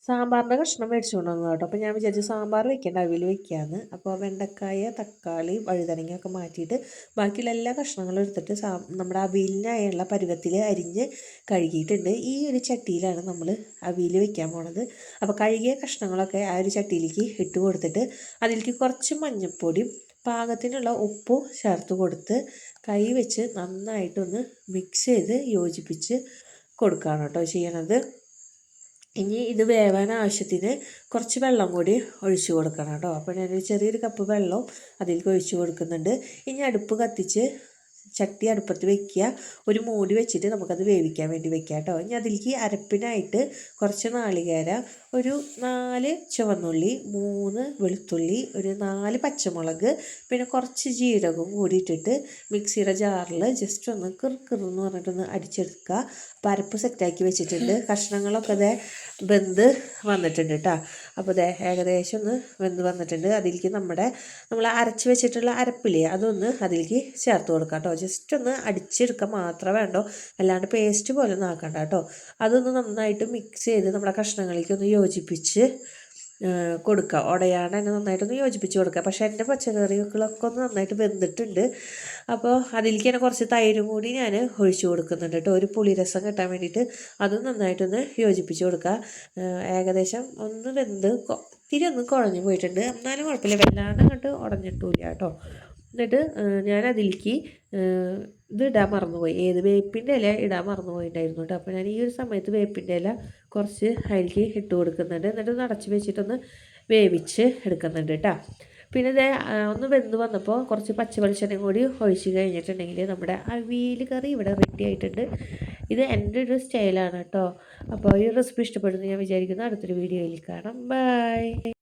സാമ്പാറിൻ്റെ കഷ്ണം മേടിച്ചുകൊണ്ട് വന്നു കേട്ടോ. അപ്പോൾ ഞാൻ വിചാരിച്ചു സാമ്പാർ വെക്കേണ്ട അവിയൽ വെക്കാമെന്ന്. അപ്പോൾ വെണ്ടക്കായ, തക്കാളി, വഴുതനങ്ങയൊക്കെ മാറ്റിയിട്ട് ബാക്കിയുള്ള എല്ലാ കഷ്ണങ്ങളും എടുത്തിട്ട് നമ്മുടെ അവിയലിനായുള്ള പരുവത്തിൽ അരിഞ്ഞ് കഴുകിയിട്ടുണ്ട്. ഈ ഒരു ചട്ടിയിലാണ് നമ്മൾ അവിയൽ വെക്കാൻ പോണത്. അപ്പോൾ കഴുകിയ കഷ്ണങ്ങളൊക്കെ ആ ഒരു ചട്ടിയിലേക്ക് ഇട്ട് കൊടുത്തിട്ട് അതിലേക്ക് കുറച്ച് മഞ്ഞൾപ്പൊടിയും പാകത്തിനുള്ള ഉപ്പും ചേർത്ത് കൊടുത്ത് കൈ വെച്ച് നന്നായിട്ടൊന്ന് മിക്സ് ചെയ്ത് യോജിപ്പിച്ച് കൊടുക്കുകയാണ് കേട്ടോ ചെയ്യണത്. ഇനി ഇത് വേവാൻ ആവശ്യത്തിന് കുറച്ച് വെള്ളം കൂടി ഒഴിച്ചു കൊടുക്കണം കേട്ടോ. അപ്പോൾ ഞാനൊരു ചെറിയൊരു കപ്പ് വെള്ളം അതിലേക്ക് ഒഴിച്ചു കൊടുക്കുന്നുണ്ട്. ഇനി അടുപ്പ് കത്തിച്ച് ചട്ടി അടുപ്പത്ത് വെക്കുക. ഒരു മൂടി വെച്ചിട്ട് നമുക്കത് വേവിക്കാൻ വേണ്ടി വെക്കാം കേട്ടോ. ഇനി അതിലേക്ക് അരപ്പിനായിട്ട് കുറച്ച് നാളികേര, ഒരു 4 ചുവന്നുള്ളി, 3 വെളുത്തുള്ളി, ഒരു 4 പച്ചമുളക്, പിന്നെ കുറച്ച് ജീരകവും കൂടി ഇട്ടിട്ട് മിക്സിയുടെ ജാറിൽ ജസ്റ്റ് ഒന്ന് കിറുന്ന് പറഞ്ഞിട്ടൊന്ന് അടിച്ചെടുക്കുക. അപ്പോൾ അരപ്പ് സെറ്റാക്കി വെച്ചിട്ടുണ്ട്. കഷ്ണങ്ങളൊക്കെ വെന്ത് വന്നിട്ടുണ്ട് കേട്ടോ. അപ്പോൾ ഏകദേശം ഒന്ന് വെന്ത് വന്നിട്ടുണ്ട്. അതിലേക്ക് നമ്മൾ അരച്ച് വെച്ചിട്ടുള്ള അരപ്പില്ലേ അതൊന്ന് അതിലേക്ക് ചേർത്ത് കൊടുക്കാം കേട്ടോ. ജസ്റ്റ് ഒന്ന് അടിച്ചെടുക്കുക മാത്രമേ വേണ്ടോ, അല്ലാണ്ട് പേസ്റ്റ് പോലെ ഒന്നും ആക്കണ്ട കേട്ടോ. അതൊന്ന് നന്നായിട്ട് മിക്സ് ചെയ്ത് നമ്മുടെ കഷ്ണങ്ങളിലേക്ക് ഒന്ന് യോജിപ്പിച്ച് കൊടുക്കുക. ഉടയാണ്ട് തന്നെ നന്നായിട്ടൊന്ന് യോജിപ്പിച്ച് കൊടുക്കുക. പക്ഷേ എൻ്റെ പച്ചക്കറികളൊക്കെ ഒന്ന് നന്നായിട്ട് വെന്തിട്ടുണ്ട്. അപ്പോൾ അതിലേക്ക് തന്നെ കുറച്ച് തൈരും കൂടി ഞാൻ ഒഴിച്ചു കൊടുക്കുന്നുണ്ട് കേട്ടോ, ഒരു പുളിരസം കിട്ടാൻ വേണ്ടിയിട്ട്. അതും നന്നായിട്ടൊന്ന് യോജിപ്പിച്ച് കൊടുക്കുക. ഏകദേശം ഒന്ന് വെന്ത് ഇത്തിരി ഒന്ന് കുഴഞ്ഞു പോയിട്ടുണ്ട്, എന്നാലും കുഴപ്പമില്ല, വല്ലാണ്ട് അങ്ങോട്ട് ഉടഞ്ഞിട്ടില്ല കേട്ടോ. എന്നിട്ട് ഞാൻ അതിലേക്ക് ഇത് ഇടാൻ മറന്നുപോയി, വേപ്പിൻ്റെ ഇല ഇടാൻ മറന്നുപോയിട്ടുണ്ടായിരുന്നു കേട്ടോ. അപ്പോൾ ഞാൻ ഈ ഒരു സമയത്ത് വേപ്പിൻ്റെ ഇല കുറച്ച് അതിലേക്ക് ഇട്ട് കൊടുക്കുന്നുണ്ട്. എന്നിട്ട് അടച്ച് വെച്ചിട്ടൊന്ന് വേവിച്ച് എടുക്കുന്നുണ്ട് കേട്ടോ. പിന്നെ ഒന്ന് വെന്ത് വന്നപ്പോൾ കുറച്ച് പച്ച വെളിച്ചെണ്ണയും കൂടി ഒഴിച്ച് കഴിഞ്ഞിട്ടുണ്ടെങ്കിൽ നമ്മുടെ അവിയൽ കറി ഇവിടെ റെഡി ആയിട്ടുണ്ട്. ഇത് എൻ്റെ ഒരു സ്റ്റൈലാണ് കേട്ടോ. അപ്പോൾ ഈ റെസിപ്പി ഇഷ്ടപ്പെടുന്നു ഞാൻ വിചാരിക്കുന്നു. അടുത്തൊരു വീഡിയോയിൽ കാണാം. ബൈ.